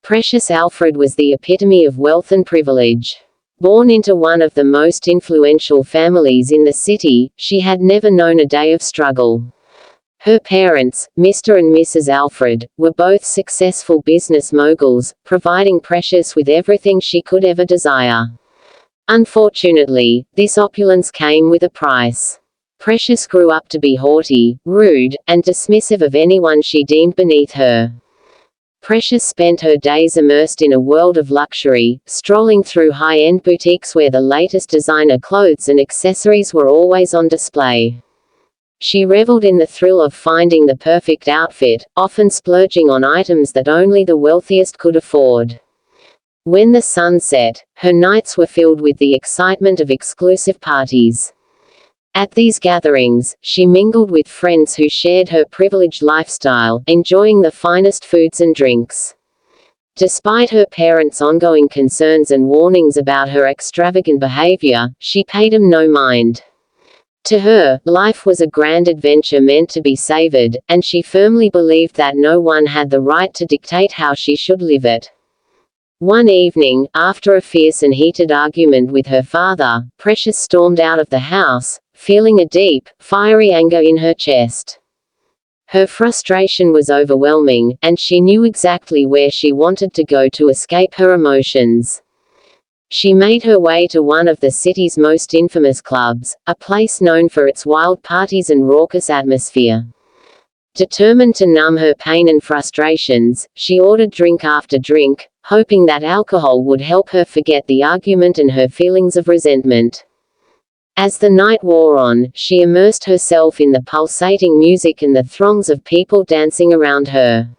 Precious Alfred was the epitome of wealth and privilege. Born into one of the most influential families in the city, she had never known a day of struggle. Her parents, Mr. and Mrs. Alfred, were both successful business moguls, providing Precious with everything she could ever desire. Unfortunately, this opulence came with a price. Precious grew up to be haughty, rude, and dismissive of anyone she deemed beneath her. Precious spent her days immersed in a world of luxury, strolling through high-end boutiques where the latest designer clothes and accessories were always on display. She reveled in the thrill of finding the perfect outfit, often splurging on items that only the wealthiest could afford. When the sun set, her nights were filled with the excitement of exclusive parties. At these gatherings, she mingled with friends who shared her privileged lifestyle, enjoying the finest foods and drinks. Despite her parents' ongoing concerns and warnings about her extravagant behavior, she paid them no mind. To her, life was a grand adventure meant to be savored, and she firmly believed that no one had the right to dictate how she should live it. One evening, after a fierce and heated argument with her father, Precious stormed out of the house, feeling a deep, fiery anger in her chest. Her frustration was overwhelming, and she knew exactly where she wanted to go to escape her emotions. She made her way to one of the city's most infamous clubs, a place known for its wild parties and raucous atmosphere. Determined to numb her pain and frustrations, she ordered drink after drink, hoping that alcohol would help her forget the argument and her feelings of resentment. As the night wore on, she immersed herself in the pulsating music and the throngs of people dancing around her.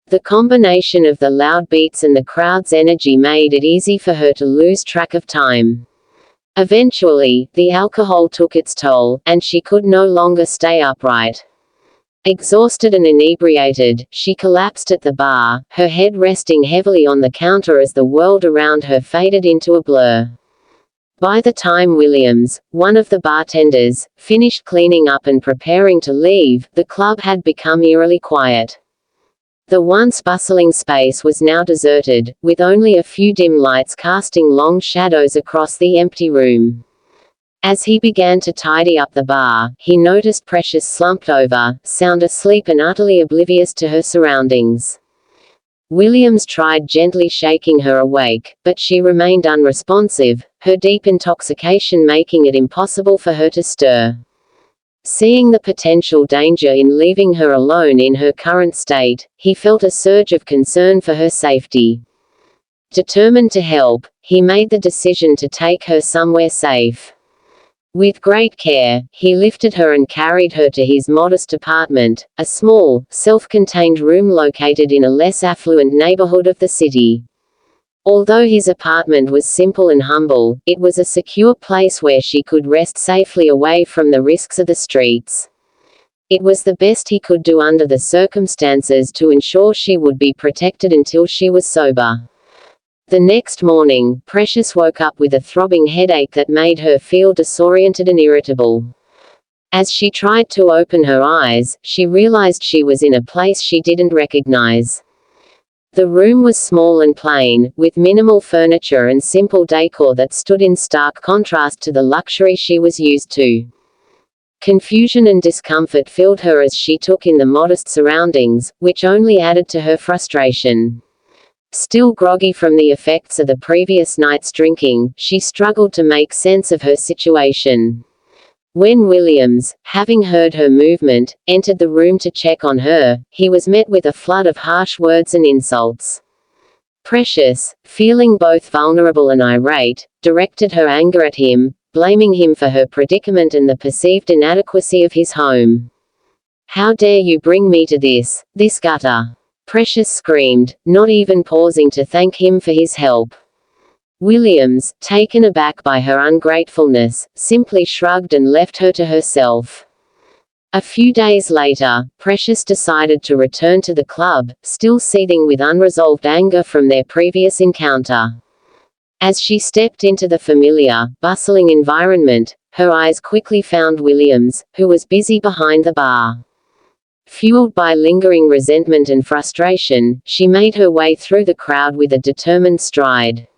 The combination of the loud beats and the crowd's energy made it easy for her to lose track of time. Eventually, the alcohol took its toll, and she could no longer stay upright. Exhausted and inebriated, she collapsed at the bar, her head resting heavily on the counter as the world around her faded into a blur. By the time Williams, one of the bartenders, finished cleaning up and preparing to leave, the club had become eerily quiet. The once bustling space was now deserted, with only a few dim lights casting long shadows across the empty room. As he began to tidy up the bar, he noticed Precious slumped over, sound asleep and utterly oblivious to her surroundings. Williams tried gently shaking her awake, but she remained unresponsive, her deep intoxication making it impossible for her to stir. Seeing the potential danger in leaving her alone in her current state, he felt a surge of concern for her safety. Determined to help, he made the decision to take her somewhere safe. With great care, he lifted her and carried her to his modest apartment, a small, self-contained room located in a less affluent neighborhood of the city. Although his apartment was simple and humble, it was a secure place where she could rest safely away from the risks of the streets. It was the best he could do under the circumstances to ensure she would be protected until she was sober. The next morning, Precious woke up with a throbbing headache that made her feel disoriented and irritable. As she tried to open her eyes, she realized she was in a place she didn't recognize. The room was small and plain, with minimal furniture and simple decor that stood in stark contrast to the luxury she was used to. Confusion and discomfort filled her as she took in the modest surroundings, which only added to her frustration. Still groggy from the effects of the previous night's drinking, she struggled to make sense of her situation. When Williams, having heard her movement, entered the room to check on her, he was met with a flood of harsh words and insults. Precious, feeling both vulnerable and irate, directed her anger at him, blaming him for her predicament and the perceived inadequacy of his home. "How dare you bring me to this gutter?" Precious screamed, not even pausing to thank him for his help. Williams, taken aback by her ungratefulness, simply shrugged and left her to herself. A few days later, Precious decided to return to the club, still seething with unresolved anger from their previous encounter. As she stepped into the familiar, bustling environment, her eyes quickly found Williams, who was busy behind the bar. Fueled by lingering resentment and frustration, she made her way through the crowd with a determined stride.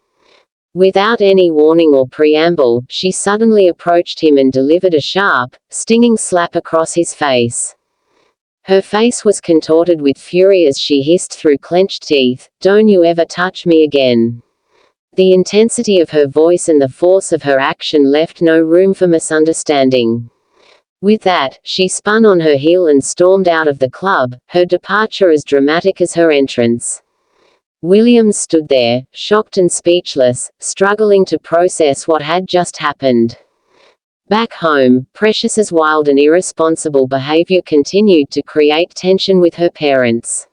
Without any warning or preamble, she suddenly approached him and delivered a sharp, stinging slap across his face. Her face was contorted with fury as she hissed through clenched teeth, "Don't you ever touch me again." The intensity of her voice and the force of her action left no room for misunderstanding. With that, she spun on her heel and stormed out of the club, her departure as dramatic as her entrance. Williams stood there, shocked and speechless, struggling to process what had just happened. Back home, Precious's wild and irresponsible behavior continued to create tension with her parents.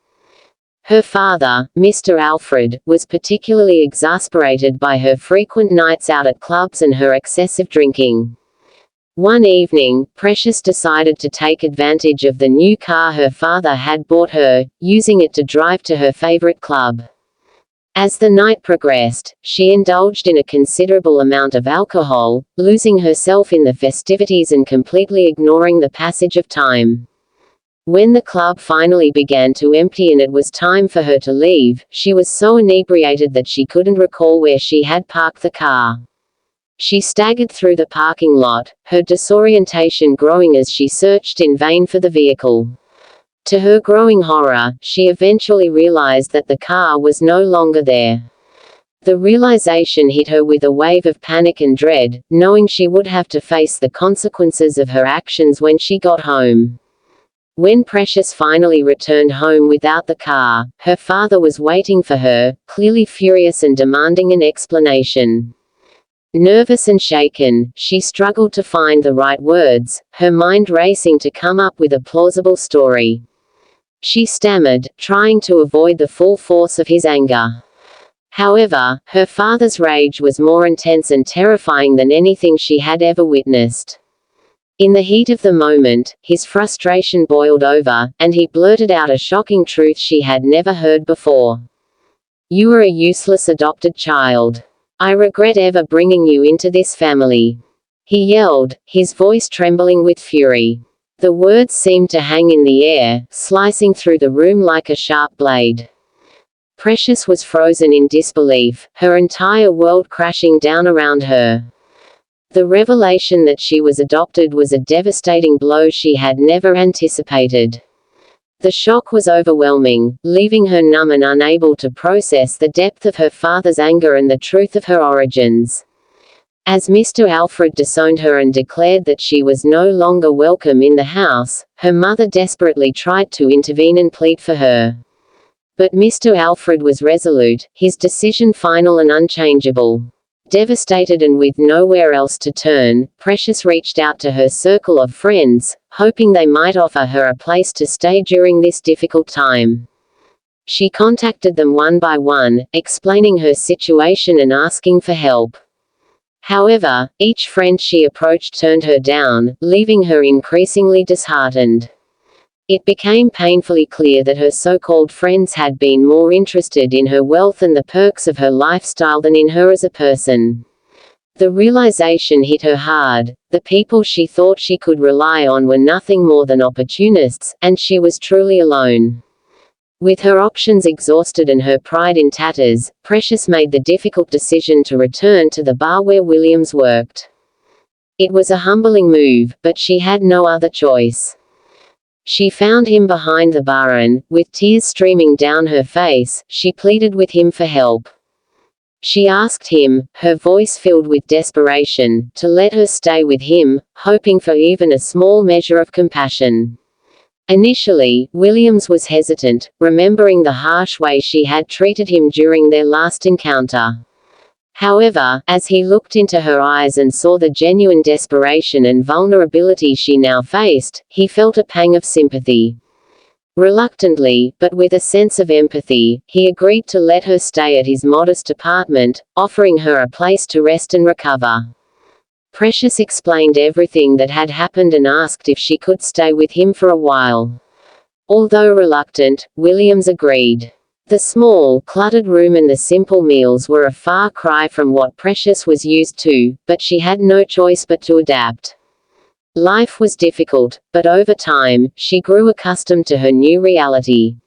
Her father, Mr. Alfred, was particularly exasperated by her frequent nights out at clubs and her excessive drinking. One evening, Precious decided to take advantage of the new car her father had bought her, using it to drive to her favorite club. As the night progressed, she indulged in a considerable amount of alcohol, losing herself in the festivities and completely ignoring the passage of time. When the club finally began to empty and it was time for her to leave, she was so inebriated that she couldn't recall where she had parked the car. She staggered through the parking lot, her disorientation growing as she searched in vain for the vehicle. To her growing horror, she eventually realized that the car was no longer there. The realization hit her with a wave of panic and dread, knowing she would have to face the consequences of her actions when she got home. When Precious finally returned home without the car, her father was waiting for her, clearly furious and demanding an explanation. Nervous and shaken, she struggled to find the right words, her mind racing to come up with a plausible story. She stammered, trying to avoid the full force of his anger. However, her father's rage was more intense and terrifying than anything she had ever witnessed. In the heat of the moment, his frustration boiled over, and he blurted out a shocking truth she had never heard before. "You are a useless adopted child. I regret ever bringing you into this family," he yelled, his voice trembling with fury. The words seemed to hang in the air, slicing through the room like a sharp blade. Precious was frozen in disbelief, her entire world crashing down around her. The revelation that she was adopted was a devastating blow she had never anticipated. The shock was overwhelming, leaving her numb and unable to process the depth of her father's anger and the truth of her origins. As Mr. Alfred disowned her and declared that she was no longer welcome in the house, her mother desperately tried to intervene and plead for her. But Mr. Alfred was resolute, his decision final and unchangeable. Devastated and with nowhere else to turn, Precious reached out to her circle of friends, hoping they might offer her a place to stay during this difficult time. She contacted them one by one, explaining her situation and asking for help. However, each friend she approached turned her down, leaving her increasingly disheartened. It became painfully clear that her so-called friends had been more interested in her wealth and the perks of her lifestyle than in her as a person. The realization hit her hard. The people she thought she could rely on were nothing more than opportunists, and she was truly alone. With her options exhausted and her pride in tatters, Precious made the difficult decision to return to the bar where Williams worked. It was a humbling move, but she had no other choice. She found him behind the bar and, with tears streaming down her face, she pleaded with him for help. She asked him, her voice filled with desperation, to let her stay with him, hoping for even a small measure of compassion. Initially, Williams was hesitant, remembering the harsh way she had treated him during their last encounter. However, as he looked into her eyes and saw the genuine desperation and vulnerability she now faced, he felt a pang of sympathy. Reluctantly, but with a sense of empathy, he agreed to let her stay at his modest apartment, offering her a place to rest and recover. Precious explained everything that had happened and asked if she could stay with him for a while. Although reluctant, Williams agreed. The small, cluttered room and the simple meals were a far cry from what Precious was used to, but she had no choice but to adapt. Life was difficult, but over time, she grew accustomed to her new reality.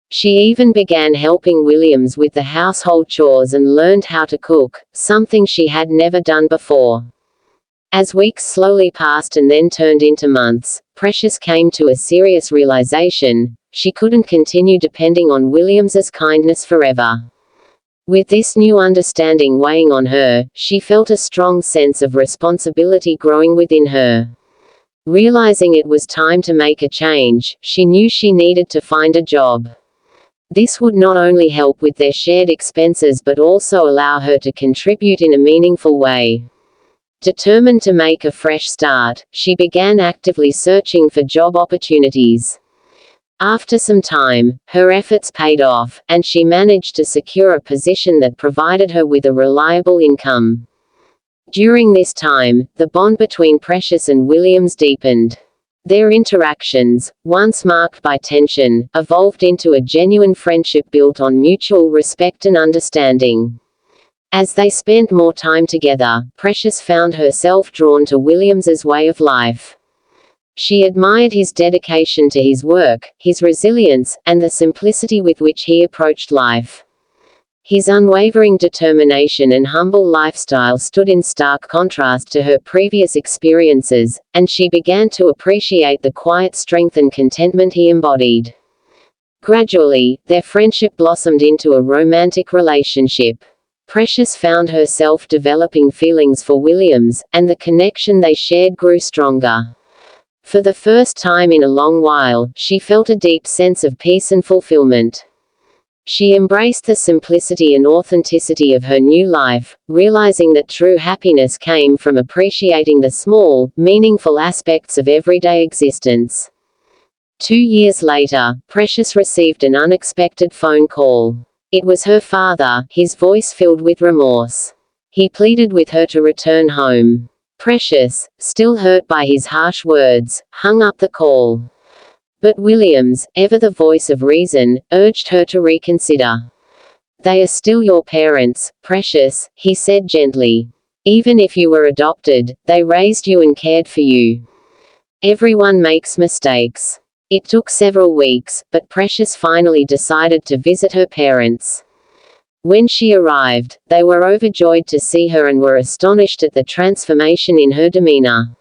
She even began helping Williams with the household chores and learned how to cook, something she had never done before. As weeks slowly passed and then turned into months, Precious came to a serious realization: she couldn't continue depending on Williams's kindness forever. With this new understanding weighing on her, she felt a strong sense of responsibility growing within her. Realizing it was time to make a change, she knew she needed to find a job. This would not only help with their shared expenses but also allow her to contribute in a meaningful way. Determined to make a fresh start, she began actively searching for job opportunities. After some time, her efforts paid off, and she managed to secure a position that provided her with a reliable income. During this time, the bond between Precious and Williams deepened. Their interactions, once marked by tension, evolved into a genuine friendship built on mutual respect and understanding. As they spent more time together, Precious found herself drawn to Williams's way of life. She admired his dedication to his work, his resilience, and the simplicity with which he approached life. His unwavering determination and humble lifestyle stood in stark contrast to her previous experiences, and she began to appreciate the quiet strength and contentment he embodied. Gradually, their friendship blossomed into a romantic relationship. Precious found herself developing feelings for Williams, and the connection they shared grew stronger. For the first time in a long while, she felt a deep sense of peace and fulfillment. She embraced the simplicity and authenticity of her new life, realizing that true happiness came from appreciating the small, meaningful aspects of everyday existence. 2 years later, Precious received an unexpected phone call. It was her father, his voice filled with remorse. He pleaded with her to return home. Precious, still hurt by his harsh words, hung up the call. But Williams, ever the voice of reason, urged her to reconsider. "They are still your parents, Precious," he said gently. "Even if you were adopted, they raised you and cared for you. Everyone makes mistakes." It took several weeks, but Precious finally decided to visit her parents. When she arrived, they were overjoyed to see her and were astonished at the transformation in her demeanor.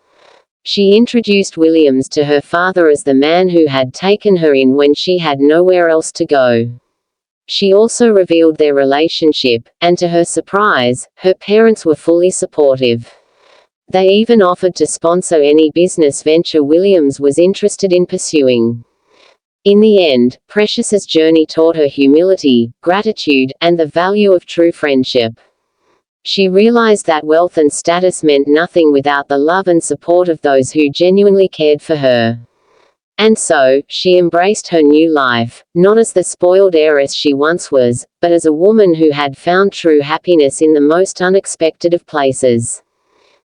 She introduced Williams to her father as the man who had taken her in when she had nowhere else to go. She also revealed their relationship, and to her surprise, her parents were fully supportive. They even offered to sponsor any business venture Williams was interested in pursuing. In the end, Precious's journey taught her humility, gratitude, and the value of true friendship. She realized that wealth and status meant nothing without the love and support of those who genuinely cared for her. And so, she embraced her new life, not as the spoiled heiress she once was, but as a woman who had found true happiness in the most unexpected of places.